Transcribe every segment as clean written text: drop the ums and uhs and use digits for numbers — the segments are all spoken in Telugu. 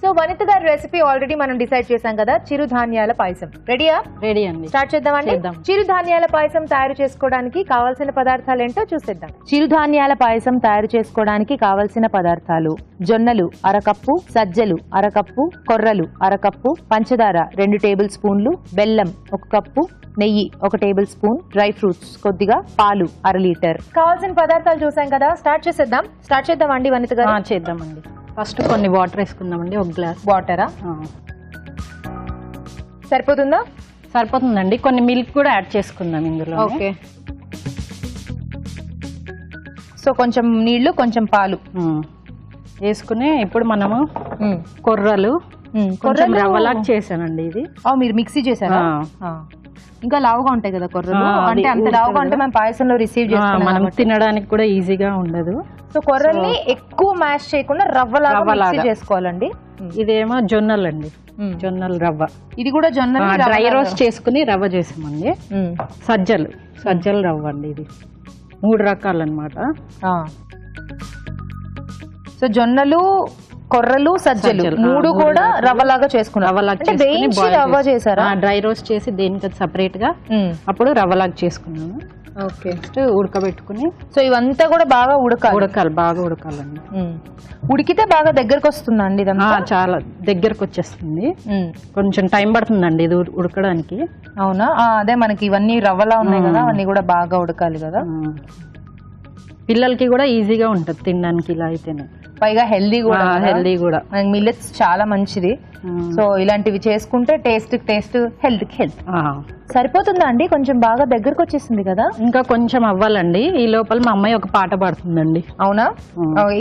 సో వనిత గారి రెసిపీ ఆల్రెడీ మనం డిసైడ్ చేసాం కదా, చిరుధాన్యాల పాయసం. రెడీయా? రెడీ అండి. స్టార్ట్ చేద్దామండి. చిరుధాన్యాల పాయసం తయారు చేసుకోవడానికి కావాల్సిన పదార్థాలు ఏంటో చూసేద్దాం. చిరుధాన్యాల పాయసం తయారు చేసుకోవడానికి కావాల్సిన పదార్థాలు: జొన్నలు 1/2 కప్పు, సజ్జలు 1/2 కప్పు, కొర్రలు 1/2 కప్పు, పంచదార 2 టేబుల్ స్పూన్లు, బెల్లం 1 కప్పు, నెయ్యి 1 టేబుల్ స్పూన్, డ్రై ఫ్రూట్స్ కొద్దిగా, పాలు 1/2 లీటర్. కావాల్సిన పదార్థాలు చూసాం కదా, స్టార్ట్ చేద్దామండి వనిత గారు. చేద్దామండి. ఫస్ట్ కొన్ని వాటర్ వేసుకుందామండి. 1 గ్లాస్ వాటరా? సరిపోతుందా? సరిపోతుందండి. కొన్ని మిల్క్ కూడా యాడ్ చేసుకుందాం ఇందులో. ఓకే. సో కొంచెం నీళ్లు, కొంచెం పాలు వేసుకుని ఇప్పుడు మనము కొర్రలు కొంచెం రవ్వలాగా చేశానండి. ఇది మీరు మిక్సీ చేశారా? ఇంకా లావుగా ఉంటాయి కదా కొర్రలు, అంటే అంత లావుగా అంటే మనం పాయసంలో రిసీవ్ చేస్తాం, మనం తినడానికి కూడా ఈజీగా ఉండదు. సో కొర్రల్ని ఎక్కువ మ్యాష్ చేయకుండా రవ్వలాగా చేసుకోవాలండి. ఇదేమో జొన్నలు అండి, జొన్నలు రవ్వ. ఇది కూడా జొన్న డ్రై రోస్ట్ చేసుకుని రవ్వ చేసామండి. సజ్జలు రవ్వ అండి. ఇది 3 రకాలు అన్నమాట. సో జొన్నలు, కొర్రలు, సజ్జలు 3 కూడా రవ్వలాగా చేసుకున్నాం. రవ్వ చేసారా? డ్రై రోస్ట్ చేసి దేనికి సపరేట్ గా అప్పుడు రవ్వలాగా చేసుకున్నాము. ఓకే. ఉడకబెట్టుకుని, సో ఇవంతా కూడా బాగా బాగా ఉడకాలండి. ఉడికితే బాగా దగ్గరకు వస్తుందండి ఇదంతా? చాలా దగ్గరకు వచ్చేస్తుంది. కొంచెం టైం పడుతుందండి ఇది ఉడకడానికి. అవునా? అదే మనకి ఇవన్నీ రవ్వలా ఉన్నాయి కదా, అవన్నీ కూడా బాగా ఉడకాలి కదా. పిల్లలకి కూడా ఈజీగా ఉంటుంది తినడానికి ఇలా అయితేనే. పైగా హెల్దీ కూడా. మిల్లెట్స్ చాలా మంచిది. సో ఇలాంటివి చేసుకుంటే టేస్ట్, హెల్త్ సరిపోతుందా అండి? కొంచెం బాగా దగ్గరకు వచ్చేసింది కదా. ఇంకా కొంచెం అవ్వాలండి. ఈ లోపల మా అమ్మాయి ఒక పాట పాడుతుందండి. అవునా?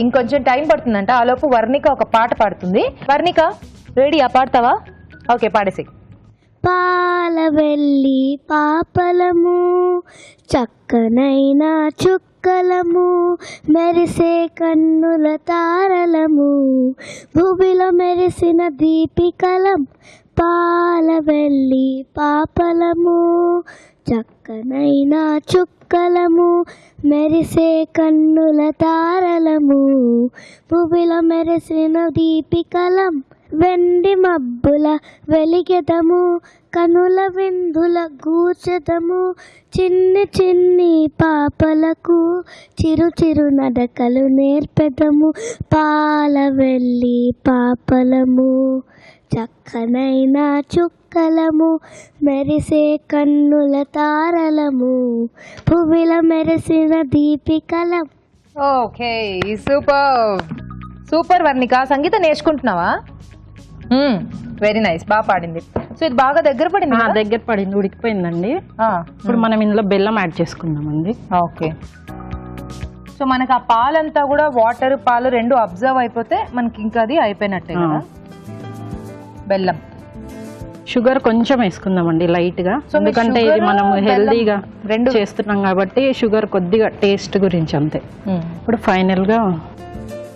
ఇంకొంచెం టైం పడుతుందంట. ఆ లోపు వర్ణిక ఒక పాట పాడుతుంది. వర్ణిక రెడీ? పాడతావా? ఓకే, పాడేసి. పాల వెళ్ళి పాపలము, చక్కనైనా చుక్కలము, మెరిసే కన్నుల తారలము, భూమిలో మెరిసిన దీపికలం. పాల వెళ్ళి పాపలము, చక్కనైనా చుక్కలము, మెరిసే కన్నుల తారలము, భూమిలో మెరిసిన దీపికలం. వెండి మబ్బుల వెలిగెదము, కనుల విందుల గూర్చెదము, చిన్ని చిన్ని పాపలకు చిరు చిరు నడకలు నేర్పెదము. పాల వెళ్ళి పాపలము, చక్కనైనా చుక్కలము, మెరిసే కన్నుల తారలము, భూమిల మెరిసిన దీపికలం. Okay, super Varnika. సంగీతం నేర్చుకుంటున్నావా? వెరీ నైస్, బాగా పాడింది. సో ఇది బాగా దగ్గర పడింది, ఉడికిపోయిందండి. ఇప్పుడు మనం ఇందులో బెల్లం యాడ్ చేసుకుందామండి. ఓకే. సో మనకి ఆ పాలంతా కూడా వాటర్, పాలు 2 అబ్జర్వ్ అయిపోతే మనకి ఇంకా అది అయిపోయినట్టే కదా. బెల్లం, షుగర్ కొంచెం వేసుకుందామండి లైట్ గా, ఎందుకంటే ఇది మనం హెల్దీగా 2 చేస్తున్నాం కాబట్టి షుగర్ కొద్దిగా టేస్ట్ గురించి అంతే. ఇప్పుడు ఫైనల్ గా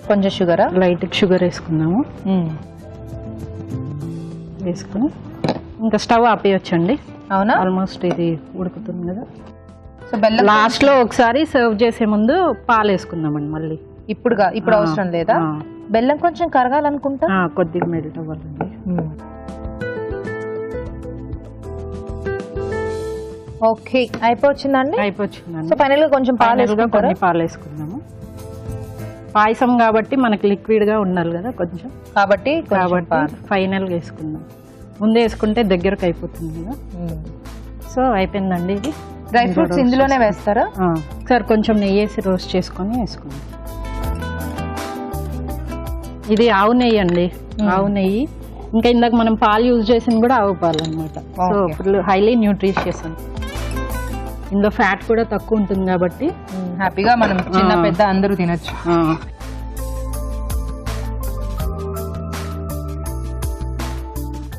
కొంచెం షుగర్, లైట్ షుగర్ వేసుకుందాము. వేసుకుని ఇంకా స్టవ్ ఆపేయొచ్చండి. అవునా? ఆల్మోస్ట్ ఇది ఉడుకుతుంది కదా. సో బెల్లం లాస్ట్ లో ఒకసారి సర్వ్ చేసే ముందు పాలు వేసుకుందామండి మళ్ళీ. ఇప్పుడు అవసరం లేదా? బెల్లం కొంచెం కరగాలనుకుంటా, కొద్దిగా మెల్ట్ అవ్వాలండి. ఓకే, అయిపోవచ్చిందండి. అయిపోవచ్చిందండి. సో ఫైనల్ గా కొంచెం కొన్ని పాలు వేసుకుందాము. పాయసం కాబట్టి మనకి లిక్విడ్ గా ఉండాలి కదా కొంచెం, కాబట్టి ఫైనల్ గా వేసుకుందాం. ముందే వేసుకుంటే దగ్గరకు అయిపోతుంది కదా. సో అయిపోయిందండి. ఇది డ్రై ఫ్రూట్స్ ఇందులోనే వేస్తారా? ఒకసారి కొంచెం నెయ్యి వేసి రోస్ట్ చేసుకొని వేసుకుందాం. ఇది ఆవు నెయ్యి అండి, ఆవు నెయ్యి. ఇంకా ఇందాక మనం పాలు యూజ్ చేసింది కూడా ఆవు పాలు అనమాట. సో ఫుల్ హైలీ న్యూట్రిషియస్ అండి. ఇందులో ఫ్యాట్ కూడా తక్కువ ఉంటుంది కాబట్టి హ్యాపీగా మనం చిన్న పెద్ద అందరూ తినొచ్చు.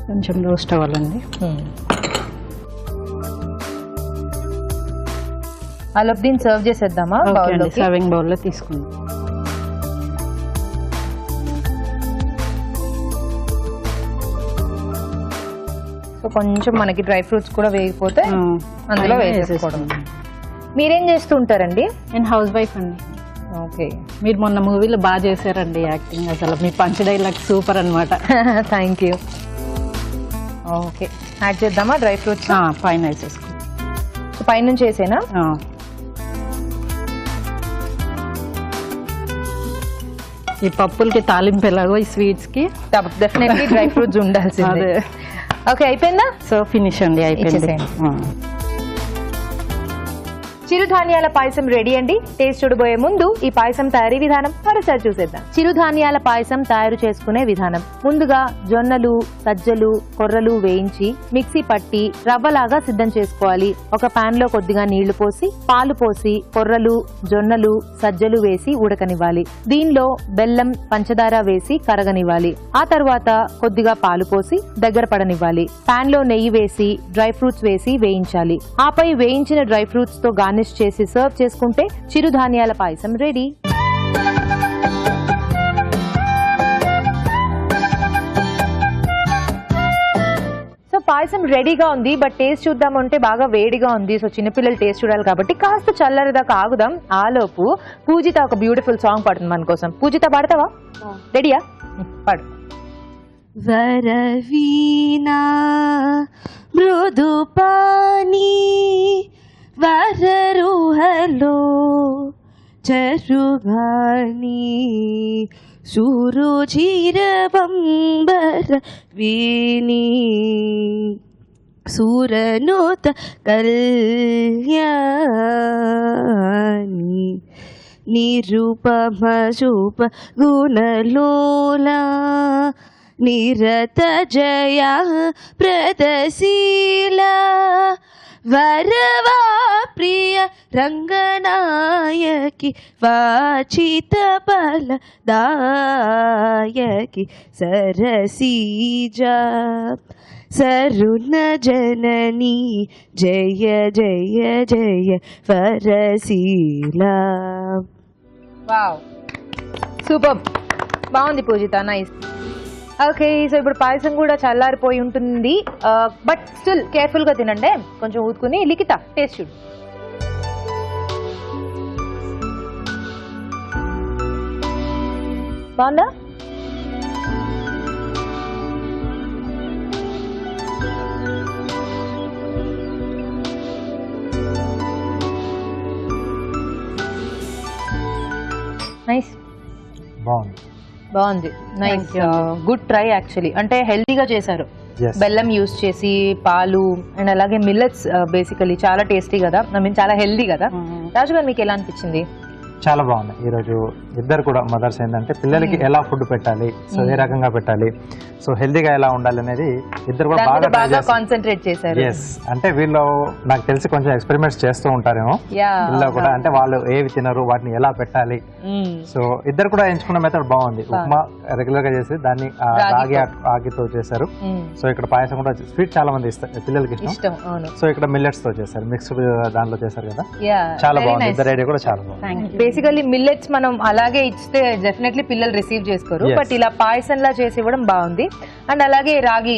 కొంచెం రోస్ట్ అవ్వాలండి. అలా దీన్ని సర్వ్ చేసేద్దామా? సర్వింగ్ బౌల్లో తీసుకుందాం. సో కొంచెం మనకి డ్రై ఫ్రూట్స్ కూడా వేగిపోతే అందులో వేసేసుకోవడం. మీరేం చేస్తూ ఉంటారండి? నేను హౌస్ వైఫ్ అండి. ఓకే. మీరు మొన్న మూవీలో బాగా చేశారండి యాక్టింగ్, అసలు మీ పంచ్ డైలాగ్ సూపర్ అనమాట. Thank you. ఓకే, యాడ్ చేద్దామా డ్రై ఫ్రూట్స్? పైన వేసేసుకో. పైనుంచి వేసేనా? ఈ పప్పులకి తాలింపు ఎలాగో ఈ స్వీట్స్ కి డెఫినెట్లీ డ్రై ఫ్రూట్స్ ఉండాల్సిందే. ఓకే, అయిపోయిందా? సో ఫినిష్ అండి, అయిపోయింది. చిరుధాన్యాల పాయసం రెడీ అండి. టేస్ట్ చూడబోయే ముందు ఈ పాయసం తయారీ విధానం మరోసారి చూసేద్దాం. చిరుధాన్యాల పాయసం తయారు చేసుకునే విధానం. ముందుగా జొన్నలు, సజ్జలు, కొర్రలు వేయించి మిక్సీ పట్టి రవ్వలాగా సిద్ధం చేసుకోవాలి. ఒక పాన్ లో కొద్దిగా నీళ్లు పోసి పాలు పోసి కొర్రలు, జొన్నలు, సజ్జలు వేసి ఉడకనివ్వాలి. దీనిలో బెల్లం, పంచదార వేసి కరగనివ్వాలి. ఆ తర్వాత కొద్దిగా పాలు పోసి దగ్గర పడనివ్వాలి. పాన్ లో నెయ్యి వేసి డ్రై ఫ్రూట్స్ వేసి వేయించాలి. ఆపై వేయించిన డ్రై ఫ్రూట్స్ తో గార్నిష్ చేసి సర్వ్ చేసుకుంటే చిరుధాన్యాల పాయసం రెడీ. సో పాయసం రెడీగా ఉంది, బట్ టేస్ట్ చూద్దామంటే బాగా వేడిగా ఉంది. సో చిన్నపిల్లలు టేస్ట్ చూడాలి కాబట్టి కాస్త చల్లరిదాకా ఆగుదాం. ఆలోపు పూజిత ఒక బ్యూటిఫుల్ సాంగ్ పాడుతుంది మన కోసం. పూజిత పాడతావా? రెడీయా? పాడు. వరవీణా మృదుపాని వరరుహలో చరుగాని సురుచిరబంబర వీణి సూరనుత కళ్యాణి నిరుపమ శూప గుణలోలా నిరత జయా ప్రదశీలా వరవా ప్రియ రంగనాయకి వాచిత ఫలదాయకి సరసీజా సరుణ జననీ జయ జయ జయ వరశీలా. వావ్, సూపర్, బాగుంది పూజిత, నైస్. ఓకే, సో ఇప్పుడు పాయసం కూడా చల్లారిపోయి ఉంటుంది, బట్ స్టిల్ కేర్ఫుల్ గా తినండి, కొంచెం ఊదుకుని. లిఖిత టేస్ట్ చూడు. బాగుందా? నైస్, బాగుంది, నైస్, గుడ్ ట్రై యాక్చువల్లీ. అంటే హెల్తీగా చేశారు, బెల్లం యూస్ చేసి, పాలు అండ్ అలాగే మిల్లెట్స్ బేసికలీ చాలా టేస్టీ కదా, ఐ మీన్ చాలా హెల్దీ కదా. రాజు గారు మీకు ఎలా అనిపించింది? చాలా బాగుంది. ఈరోజు ఇద్దరు కూడా మదర్స్ ఏంటంటే పిల్లలకి ఎలా ఫుడ్ పెట్టాలి, సో ఏ రకంగా పెట్టాలి, సో హెల్దీగా ఎలా ఉండాలి అనేది ఇద్దరు కూడా బాగా కాన్సన్ట్రేట్ చేశారు. ఎస్, అంటే వీళ్ళు నాకు తెలిసి కొంచెం ఎక్స్పెరిమెంట్స్ చేస్తూ ఉంటారేమో వీళ్ళు కూడా, అంటే వాళ్ళు ఏవి తినరు వాటిని ఎలా పెట్టాలి. సో ఇద్దరు కూడా ఎంచుకున్న మెథడ్ బాగుంది. ఉప్మా రెగ్యులర్ గా చేసి దాన్ని రాగి ఆగితో చేశారు. సో ఇక్కడ పాయసం కూడా స్వీట్ చాలా మంది ఇస్తారు, పిల్లలకి ఇష్టం. సో ఇక్కడ మిల్లెట్స్ తో చేశారు, మిక్స్డ్ దాంట్లో చేశారు కదా, చాలా బాగుంది. ఇద్దరు ఐడియా కూడా చాలా బాగుంది. బేసికల్లీ మిల్లెట్స్ మనం అలాగే ఇస్తే డెఫినెట్లీ పిల్లలు రిసీవ్ చేసుకోరు, బట్ ఇలా పాయసంలా చేసి ఇవ్వడం బాగుంది. అండ్ అలాగే రాగి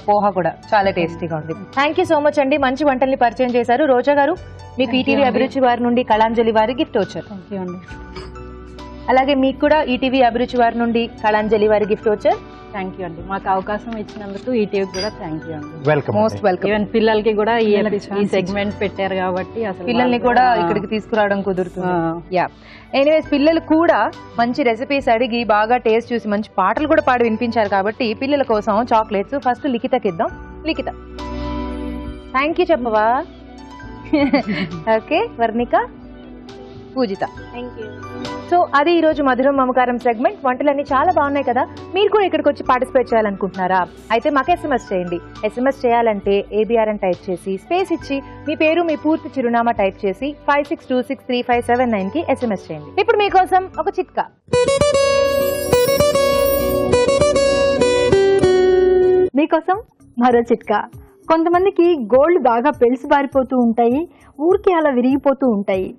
పోహా కూడా చాలా టేస్టీగా ఉంది. థ్యాంక్ యూ సో మచ్ అండి, మంచి వంటల్ని పరిచయం చేశారు. రోజా గారు, మీకు ఈటీవీ అభిరుచి వారి నుండి కళాంజలి వారి గిఫ్ట్ వచ్చారు. అలాగే మీకు కూడా ఈటీవీ అభిరుచి వారి నుండి కళాంజలి వారి గిఫ్ట్ వచ్చారు. థ్యాంక్ యూ అండి, మాకు అవకాశం ఇచ్చినందుకు ఈటీవీ కూడా థ్యాంక్ యూ అండి. Welcome, most welcome. ఈవెన్ పిల్లలకి కూడా ఈ సెగ్మెంట్ పెట్టారు కాబట్టి అసలు పిల్లల్ని కూడా ఇక్కడికి తీసుకురావడం కుదురుతుంది. యా, ఎనీవేస్ పిల్లలు కూడా మంచి రెసిపీస్ అడిగి బాగా టేస్ట్ చూసి మంచి పాటలు కూడా పాడి వినిపించారు కాబట్టి పిల్లల కోసం చాక్లెట్స్ ఫస్ట్ లిఖితకి ఇద్దాం. లిఖిత థ్యాంక్ యూ చెప్పవా? ఓకే, వర్ణిక, పూజిత. సో అది ఈ రోజు మధురం మమకారం సెగ్మెంట్. వంటలన్నీ చాలా బాగున్నాయి కదా, మీరు కూడా ఇక్కడికి వచ్చి పార్టిసిపేట్ చేయాలనుకుంటున్నారా? అయితే మాకు SMS చేయండి. SMS చేయాలంటే ABR అని టైప్ చేసి స్పేస్ ఇచ్చి మీ పేరు, మీ పూర్తి చిరునామా టైప్ చేసి 56263579 కి SMS చేయండి. ఇప్పుడు మీకోసం ఒక చిట్కా. మీకోసం మరో చిట్కా. కొంతమందికి గోల్డ్ బాగా పెళ్సి బారిపోతూ ఉంటాయి, ఊరికి అలా విరిగిపోతూ ఉంటాయి,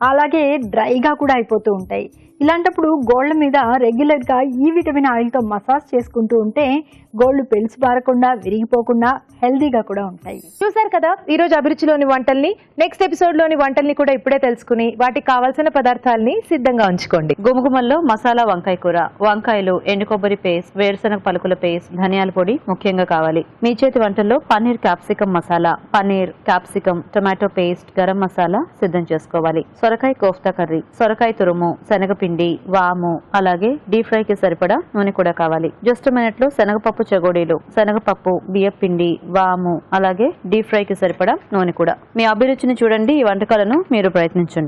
అలాగే డ్రైగా కూడా అయిపోతూ ఉంటాయి. ఇలాంటప్పుడు గోళ్ళ మీద రెగ్యులర్గా ఈ విటమిన్ ఆయిల్తో మసాజ్ చేసుకుంటూ ఉంటే గోళ్ళు పెలుసు బారకుండా విరిగిపోకుండా హెల్దీగా కూడా ఉంటాయి. చూసారు కదా ఈ రోజు అభిరుచిలోని వంటల్ని. నెక్స్ట్ ఎపిసోడ్ లోని వంటల్ని కూడా ఇప్పుడే తెలుసుకుని వాటికి కావాల్సిన పదార్థాలని సిద్ధంగా ఉంచుకోండి. గుమగుమల్లో మసాలా వంకాయ కూర, వంకాయలు, ఎండు కొబ్బరి పేస్ట్, వేరుశనగ పలుకుల పేస్ట్, ధనియాల పొడి ముఖ్యంగా కావాలి. మీ చేతి వంటల్లో paneer capsicum masala, paneer capsicum tomato paste, garam masala సిద్ధం చేసుకోవాలి. సొరకాయ కోఫ్తా కర్రీ, సొరకాయ తురుము, శనగపిండి, వాము, అలాగే డీప్ ఫ్రై కి సరిపడా నూనె కూడా కావాలి. జస్ట్ మినిట్ లో శనగపప్పు చెగోడీలు, శనగపప్పు, బియ్యపిండి, వాము, అలాగే డీప్ ఫ్రై కి సరిపడా నూనె కూడా. మీ అభిరుచిని చూడండి, ఈ వంటకాలను మీరు ప్రయత్నించండి.